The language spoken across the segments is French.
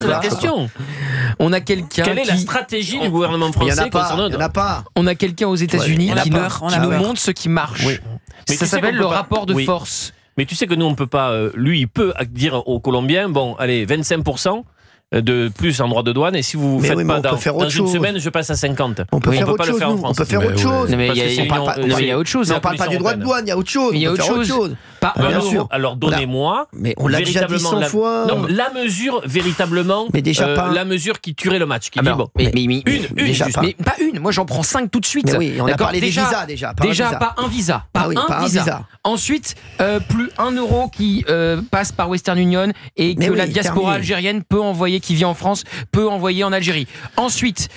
la question. On a quelqu'un. Quelle est la stratégie du gouvernement français? Il n'y en a pas. On a quelqu'un aux États-Unis qui nous montre ce qui marche. Oui. Mais ça s'appelle le rapport de oui. force. Mais tu sais que nous, on peut pas. Lui, il peut dire aux Colombiens, bon, allez, 25% de plus en droit de douane, et si vous ne faites pas dans une semaine, je passe à 50. On peut faire autre chose. On peut faire autre chose. Mais il y a autre chose. On ne parle pas du droit de douane, il y a autre chose. Il y a autre chose. Bien sûr. Alors donnez-moi. Mais on l'a déjà dit 100 fois. Non, la mesure véritablement. Mais déjà pas. La mesure qui tuerait le match. Qui dit bon. Une déjà juste. Mais pas une. Moi, j'en prends 5 tout de suite. Mais oui, on a parlé des visas déjà. Déjà, pas un visa. Pas un visa. Ensuite, plus 1 euro qui passe par Western Union et que la diaspora algérienne peut envoyer, qui vit en France, peut envoyer en Algérie. Ensuite,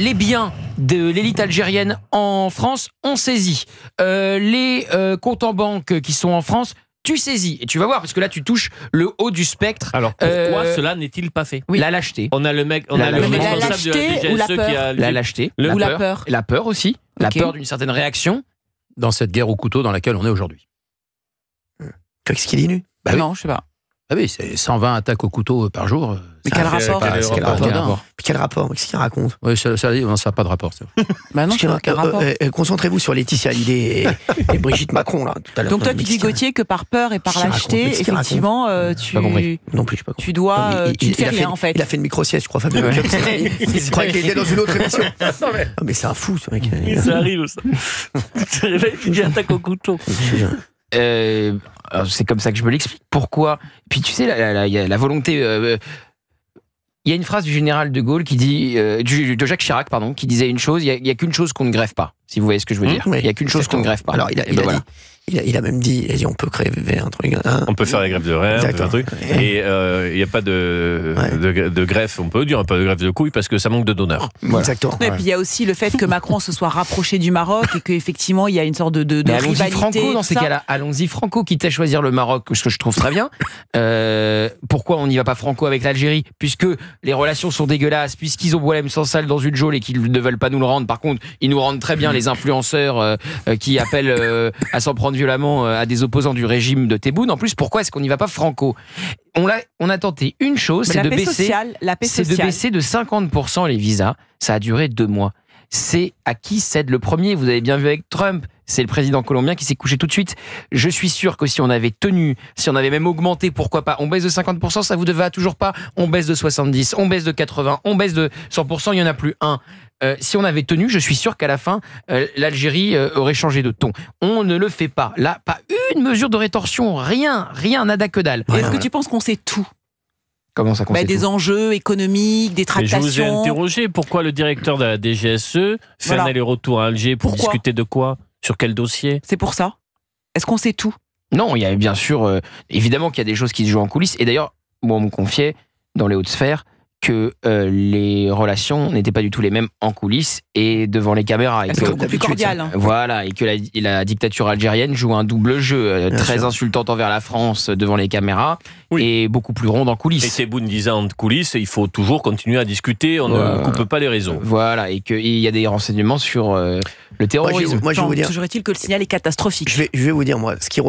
les biens de l'élite algérienne en France, on saisit. Les comptes en banque qui sont en France, tu saisis. Et tu vas voir, parce que là, tu touches le haut du spectre. Alors, pourquoi cela n'est-il pas fait? La lâcheté. On a le mec, on a le responsable de la DGSE qui a... La lâcheté. Ou la peur. La peur aussi. La peur d'une certaine réaction. Dans cette guerre au couteau dans laquelle on est aujourd'hui. Qu'est-ce qu'il dit, lui? Non, je sais pas. Ah oui, c'est 120 attaques au couteau par jour. Mais quel rapport? Quel rapport? Qu'est-ce qu'il raconte? Oui, ça n'a pas de rapport. Bah non, quel rapport? Concentrez-vous sur Laetitia Hallyday et Brigitte Macron, là, tout à l'heure. Donc toi, tu dis, Gauthier, que par peur et par lâcheté, effectivement, tu dois... Tu ne fais rien, en fait. Il a fait une micro-sieste, je crois, Fabien. Je croyais qu'il était dans une autre émission. Mais c'est un fou, ce mec. Ça arrive, ça. Tu te réveilles, tu dis attaque au couteau. C'est comme ça que je me l'explique. Pourquoi? Puis tu sais, il y a la volonté. Il y a une phrase du général de Gaulle qui dit, de Jacques Chirac, pardon, qui disait une chose. Il y a qu'une chose qu'on ne greffe pas. Si vous voyez ce que je veux dire. Il y a qu'une chose qu'on ne greffe pas. Alors il a même dit, on peut créer un truc. On peut faire la greffe de rein, un truc. Et il n'y a pas de greffe. On peut dire pas de greffe de couilles parce que ça manque de donneurs. Voilà. Exactement. Et puis il y a aussi le fait que Macron se soit rapproché du Maroc et qu'effectivement il y a une sorte de allons-y rivalité. Franco dans ces cas-là. Allons-y Franco, quitte à choisir le Maroc, ce que je trouve très bien. Pourquoi on n'y va pas Franco avec l'Algérie? Puisque les relations sont dégueulasses, puisqu'ils ont Boualem Sansal dans une geôle et qu'ils ne veulent pas nous le rendre. Par contre, ils nous rendent très bien les influenceurs qui appellent à s'en prendre violemment à des opposants du régime de Tebboune. En plus, pourquoi est-ce qu'on n'y va pas Franco? On a tenté une chose, c'est de baisser de 50% les visas. Ça a duré 2 mois. C'est à qui cède le premier? Vous avez bien vu avec Trump, c'est le président colombien qui s'est couché tout de suite. Je suis sûr que si on avait tenu, si on avait même augmenté, pourquoi pas, on baisse de 50%, ça vous va toujours pas? On baisse de 70%, on baisse de 80%, on baisse de 100%, il n'y en a plus un. Si on avait tenu, je suis sûr qu'à la fin, l'Algérie aurait changé de ton. On ne le fait pas. Là, pas une mesure de rétorsion, rien, nada que dalle. Est-ce que tu penses qu'on sait tout? Comment ça, des enjeux économiques, des tractations. Mais je vous ai interrogé, pourquoi le directeur de la DGSE fait un aller-retour à Alger pour discuter de quoi? Sur quel dossier? C'est pour ça. Est-ce qu'on sait tout? Non, il y a bien sûr, évidemment qu'il y a des choses qui se jouent en coulisses. Et d'ailleurs, moi, on me confiait, dans les hautes sphères, que les relations n'étaient pas du tout les mêmes en coulisses et devant les caméras. C'est beaucoup plus cordial. Voilà, et que la dictature algérienne joue un double jeu, très insultante envers la France devant les caméras, et beaucoup plus ronde en coulisses. Et Tebboune disait en coulisses, il faut toujours continuer à discuter, on ne coupe pas les réseaux. Voilà, et qu'il y a des renseignements sur le terrorisme. Moi, je vais vous dire, toujours est-il que le signal est catastrophique. Je vais vous dire, moi, ce qui